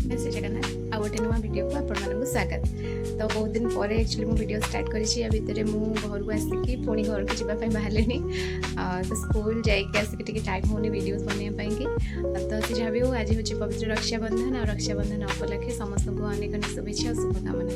श्री जगन्नाथ आ गोटे नुआ वीडियो को आपण मानक स्वागत। तो बहुत दिन पर एक्चुअली मु वीडियो स्टार्ट करी या भितर मु घर को आसिकी पुणी घर को जावाई बाहर तो स्कूल जाइए आसिक टाइम होनी वीडियो बनवाई कि तो से जहाँ भी हो आज हूँ पवित्र रक्षाबंधन और रक्षाबंधन उपलक्षे समस्त को अनेक शुभेच्छा और शुभकामना।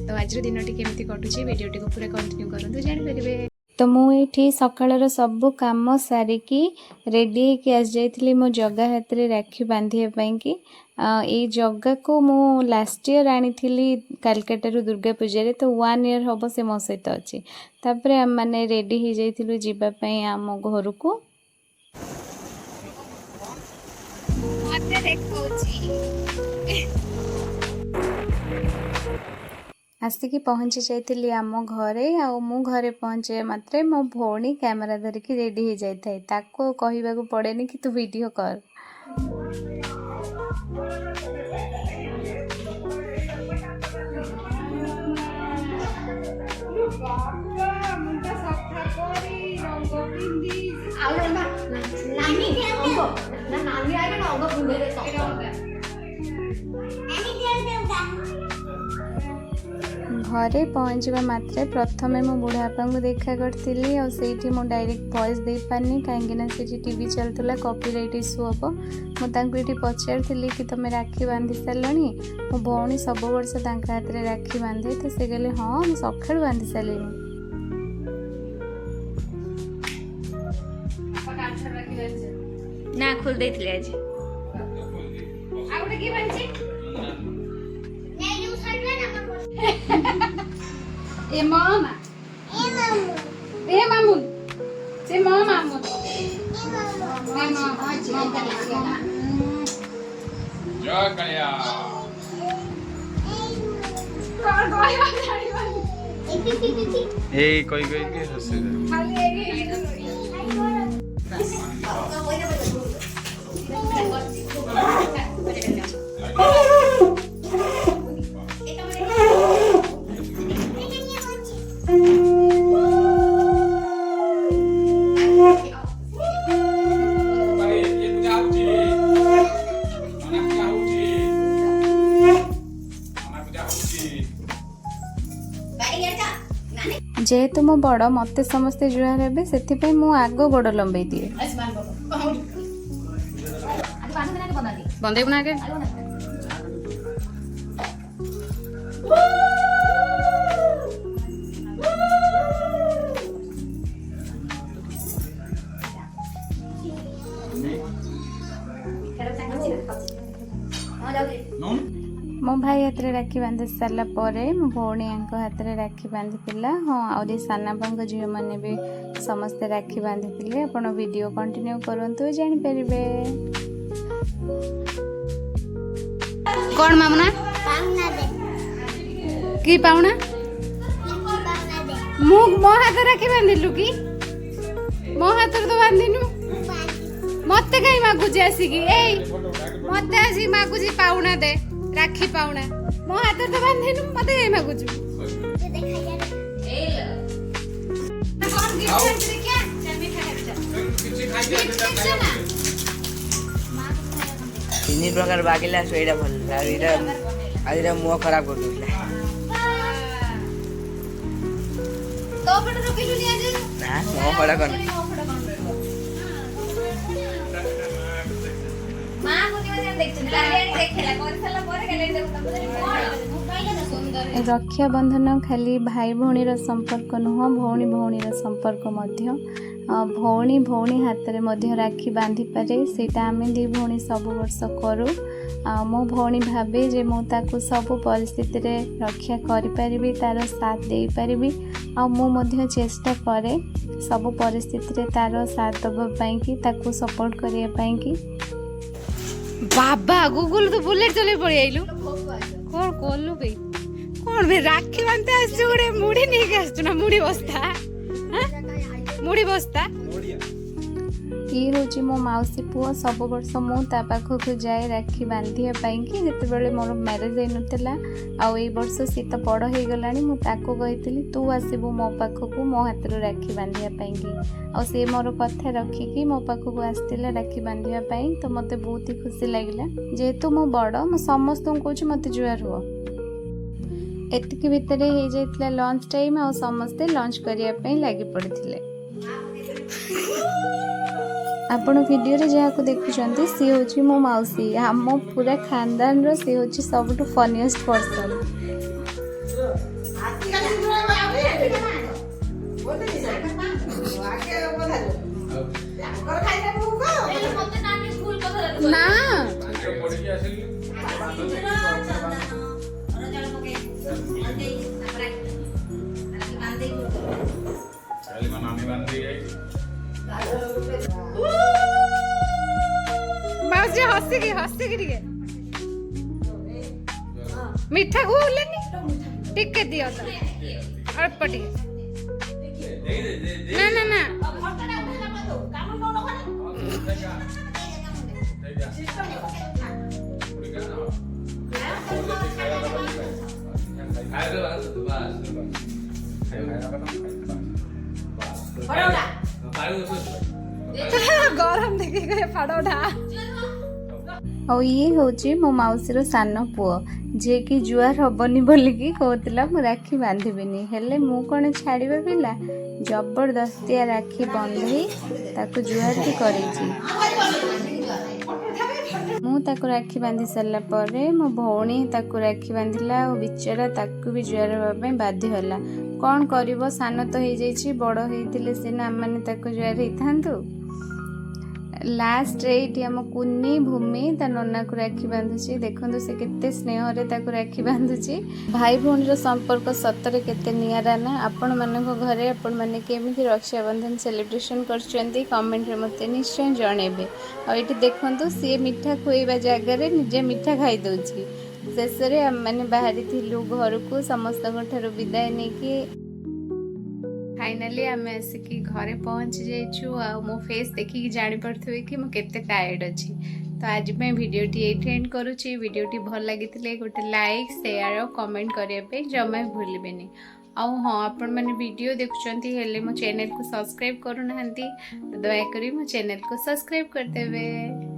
तो आज दिन केमती कटुची वीडियो को पूरा कंटिन्यू करूँ जानीपारे। तो मुझे सकाल सबू कम सारिकी रेडी होकर आस जाइली मो जगा हाथ में राखी बांधवाई कि ये जगह को मु लास्ट ईयर आनी कालकाटा दुर्गा पूजा तो 1 ईयर हम से मो सहित अच्छी तापर आम मैंने रेडी हो जाइलु जीवाई आम घर को। आसिकी पहुँची जाइली आम घरे मु घरे पहुँचे मात्रे मो भौणी कैमरा धरिकी रेडी हो जाए ताको कहवाक पड़ेनी कि तू वीडियो कर। घरे पहुँचवा मात्रे प्रथम मो बुढ़ापा को देखा करी और से डायरेक्ट वॉइस दे पारनी कहीं टीवी चलता कॉपीराइट इश्यू हम मुझे पचारि कि तुम राखी बांधि सारे मो भौणी सब वर्ष हाथ में राखी बांधे तो से कहले हाँ मुझे सका बांधि सारे। ना खोल दे आज ए मामा ए मामुन से मामा मामुन जय कन्या ए कोई के हंसे जेहेतु मो बड़ मते समस्ते जुहार हे से मु आग गोड़ लंबे दिए बंदेबू ना आगे मो भाई हाथ में राखी बांधि सारा मो भौणी हाथ में राखी बांधि हाँ आउरी सानापा झील मैंने भी समस्ते राखी बांधि आप वीडियो कंटिन्यू करूँ जापर। कौन मामना कि पाउना मो हाथ राखी बांधिलु कि मो हाथ तो बांधिनु मत कहीं मागुची आसिकी मत आसिक मागुची पाउना दे राखी पाउना मो हाथ तो बांधिनु मत कहीं मागुचु तीन प्रकार बागिला सोईटा भल आज मुह खराब कर दूला तो पट रखिलु नि आज ना मुह खराब कर मां को दिवस देखछ लालियानी देखला कर साला परे गेले देखु रक्षा बंधन खाली भाई भौणी संपर्क नुह भौणी भौणी संपर्क मध्य भौणी भौणी हाथ में राखी बांधि पारे सेटा आम दी भौणी सब वर्ष करूँ मो भौणी भावे जे मुझे सब परिस्थिति रे रक्षा करि तार साथ दे पारिबी मु चेष्टा करे सब परिस्थिति रे तार साथ दबाई कि ताकू सपोर्ट करने कि बाबा गूगल तो बुलेट चले पड़ी आइलु कौन कलु बे कौन बे राखी बांधते आसु गोटे मुड़ी नहीं आसु ना मुड़ी बस्ता मुड़ी बस्ता ये हूँ मो मौसी पुओ सब वर्ष मु ता पाखक जाए राखी बांधिया कि जितेबाला मोर मैरेज होता आउ ए वर्ष सी तो बड़ हो गला मुझे कही तू आसबू मो पाखक मो हाथ राखी बांधियापी आ सी मोर कथा रखिकी मो पाखक आसला राखी बांधियापी तो मत बहुत ही खुशी लगे जेहेतु मु बड़ मु समस्त कहूँ मत जुआर हुआ एतिक भितर हो जाता लंच टाइम आ समस्ते लंच करने लगी पड़े आपण वीडियो रे जहाँ को देखुं सी हूँ मो मौसी आम पूरा खानदान रो सी हूँ सबुठ फनीएस्ट पर्सन ना मौसी हसिकी टिके मीठा घुलेनी टिके दियो तो अल्प टिके ना ना ना गरम देखिए फाड़ोटा और ये हूँ मो मौसी सान पुओ जे कि जुआर हेनी बोलिकी कहला मु राखी बांधबिनी हेले मु कौन छाड़वा पिला जबरदस्तिया राखी बंधई ताकू जुआर भी करेची मु ताकू राखी बांधि सारा पर मो भौणी ताकू राखी बांधिला और बिचरा ताकू भी जुआर होगा बाध्य होला कौन कर सान तो हो जाइए बड़ होते सीना आम मैंने ताकू जुआर होता लास्ट ये आम कुनी भूमि ता नना को राखी बांधुची देखो से केते स्नेह रे ताकू राखी बांधुची भाई भौणी संपर्क सतरे केते नियारा ना आपण मानक घरे आपण माने केमिति रक्षाबंधन सेलिब्रेशन करछंती कमेंट रे मते निश्चय जणेबे आ एठी देखंतु सी मीठा खुएबा जगह निजे मीठा खाई दउची शेष रे हम माने बाहरी थिलु घर को समस्त ठारू विदाय नहीं कि फाइनाली आम आसिकी घरे पहुँच जाइछु आ मो फेस देखिकी जानी पड़थुवे कि मो केते टायर्ड अछि तो आज मैं वीडियोटी एठी एंड करूची वीडियोटी भल लागितिले गोटे लाइक शेयर और कमेंट करिया पे जमा भूलिबेनी आउ हाँ आपण मैंने वीडियो देखुचंती हेले मो चैनल को सब्सक्राइब करू नाहंती तो दया करी मो चैनल को सब्सक्राइब कर देबे।